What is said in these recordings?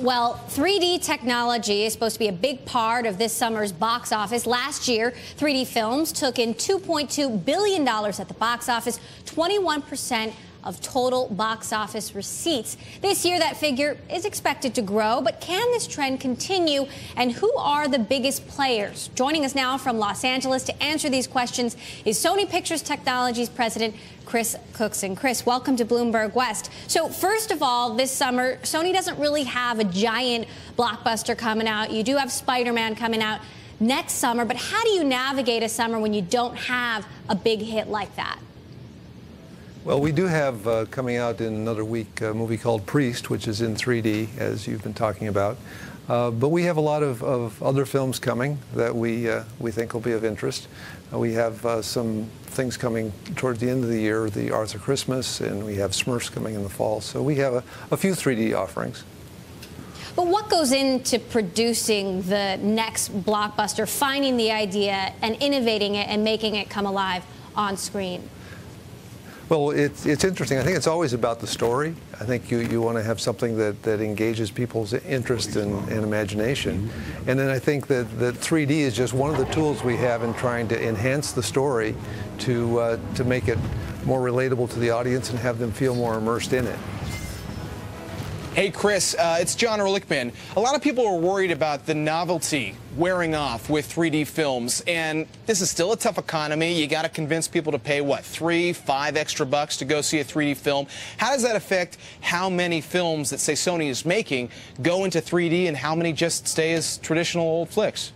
Well, 3D technology is supposed to be a big part of this summer's box office. Last year, 3D films took in $2.2 billion at the box office, 21% of total box office receipts. This year, that figure is expected to grow, but can this trend continue? And who are the biggest players? Joining us now from Los Angeles to answer these questions is Sony Pictures Technologies President Chris Cookson. Chris, welcome to Bloomberg West. So first of all, this summer, Sony doesn't really have a giant blockbuster coming out. You do have Spider-Man coming out next summer, but how do you navigate a summer when you don't have a big hit like that? Well, we do have coming out in another week a movie called Priest, which is in 3D, as you've been talking about. But we have a lot of other films coming that we think will be of interest. We have some things coming towards the end of the year, the Arthur Christmas, and we have SMURFS coming in the fall. So we have a few 3D offerings. But what goes into producing the next blockbuster, finding the idea and innovating it and making it come alive on screen? Well, it's interesting. I think it's always about the story. I think you want to have something that engages people's interest and imagination. And then I think that 3D is just one of the tools we have in trying to enhance the story to make it more relatable to the audience and have them feel more immersed in it. Hey, Chris, it's John Erlichman. A lot of people are worried about the novelty wearing off with 3D films, and this is still a tough economy. You got to convince people to pay, what, $3, $5 extra bucks to go see a 3D film. How does that affect how many films that, say, Sony is making go into 3D and how many just stay as traditional old flicks?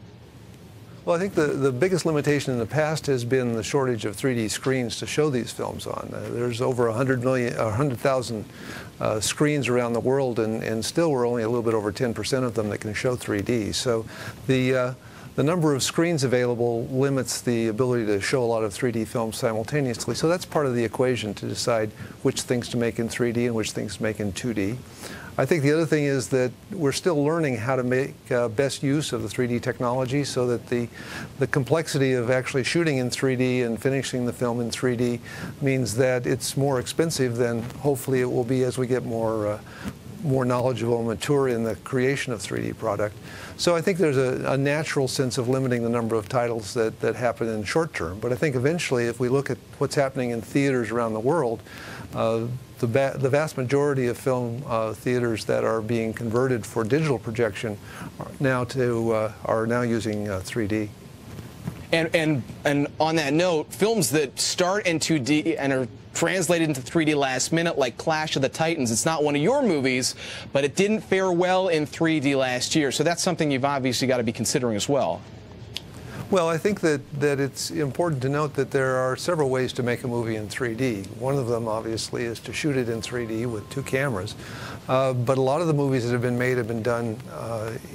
Well, I think the biggest limitation in the past has been the shortage of 3D screens to show these films on. There's over 100,000 screens around the world, and still we're only a little bit over 10% of them that can show 3D. So the number of screens available limits the ability to show a lot of 3D films simultaneously. So that's part of the equation to decide which things to make in 3D and which things to make in 2D. I think the other thing is that we're still learning how to make best use of the 3D technology so that the complexity of actually shooting in 3D and finishing the film in 3D means that it's more expensive than hopefully it will be as we get more knowledgeable and mature in the creation of 3D product. So I think there's a natural sense of limiting the number of titles that happen in short term. But I think eventually, if we look at what's happening in theaters around the world, the vast majority of film theaters that are being converted for digital projection are now using 3D. And on that note, films that start in 2D and are translated into 3D last minute, like Clash of the Titans. It's not one of your movies, but it didn't fare well in 3D last year. So that's something you've obviously got to be considering as well. Well, I think that it's important to note that there are several ways to make a movie in 3D. One of them, obviously, is to shoot it in 3D with 2 cameras. But a lot of the movies that have been made have been done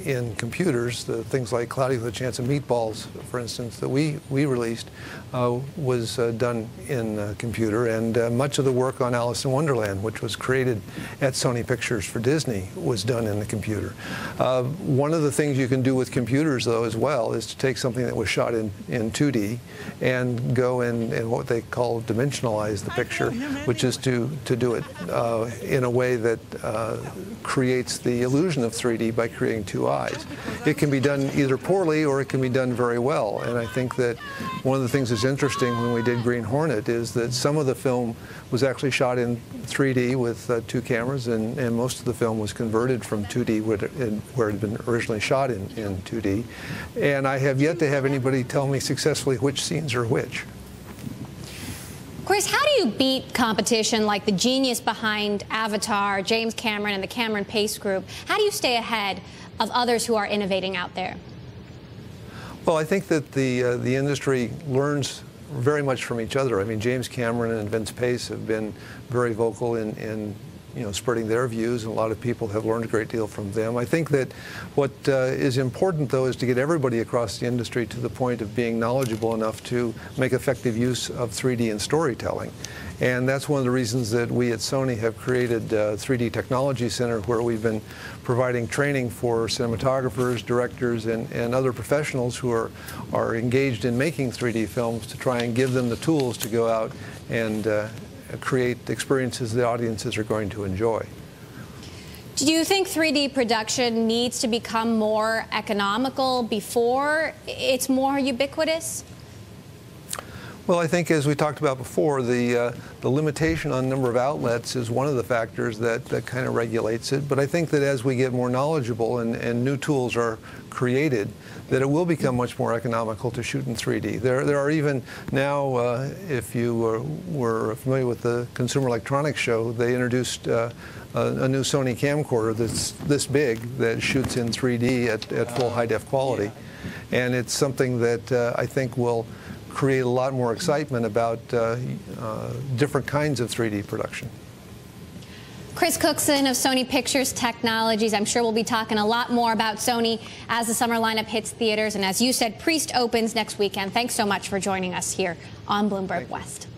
in computers. Things like Cloudy with a Chance of Meatballs, for instance, that we released, was done in computer. And much of the work on Alice in Wonderland, which was created at Sony Pictures for Disney, was done in the computer. One of the things you can do with computers, though, as well, is to take something that was shot in 2D and go in what they call dimensionalize the picture, which is to do it in a way that creates the illusion of 3D by creating 2 eyes. It can be done either poorly or it can be done very well. And I think that one of the things that's interesting when we did Green Hornet is that some of the film was actually shot in 3D with 2 cameras, and most of the film was converted from 2D where it had been originally shot in 2D. And I have yet to have anybody tell me successfully which scenes are which. Chris, how do you beat competition like the genius behind Avatar, James Cameron, and the Cameron Pace Group? How do you stay ahead of others who are innovating out there? Well, I think that the industry learns very much from each other. I mean, James Cameron and Vince Pace have been very vocal in spreading their views, and a lot of people have learned a great deal from them. I think that what is important, though, is to get everybody across the industry to the point of being knowledgeable enough to make effective use of 3D in storytelling. And that's one of the reasons that we at Sony have created a 3D Technology Center, where we've been providing training for cinematographers, directors, and other professionals who are engaged in making 3D films to try and give them the tools to go out and create experiences the audiences are going to enjoy. Do you think 3D production needs to become more economical before it's more ubiquitous? Well, I think, as we talked about before, the limitation on number of outlets is one of the factors that kind of regulates it. But I think that as we get more knowledgeable and new tools are created, that it will become much more economical to shoot in 3D. There are even now, if you were familiar with the Consumer Electronics Show, they introduced a new Sony camcorder that's this big that shoots in 3D at full high-def quality. And it's something that I think will create a lot more excitement about different kinds of 3D production. Chris Cookson of Sony Pictures Technologies. I'm sure we'll be talking a lot more about Sony as the summer lineup hits theaters. And as you said, Priest opens next weekend. Thanks so much for joining us here on Bloomberg West.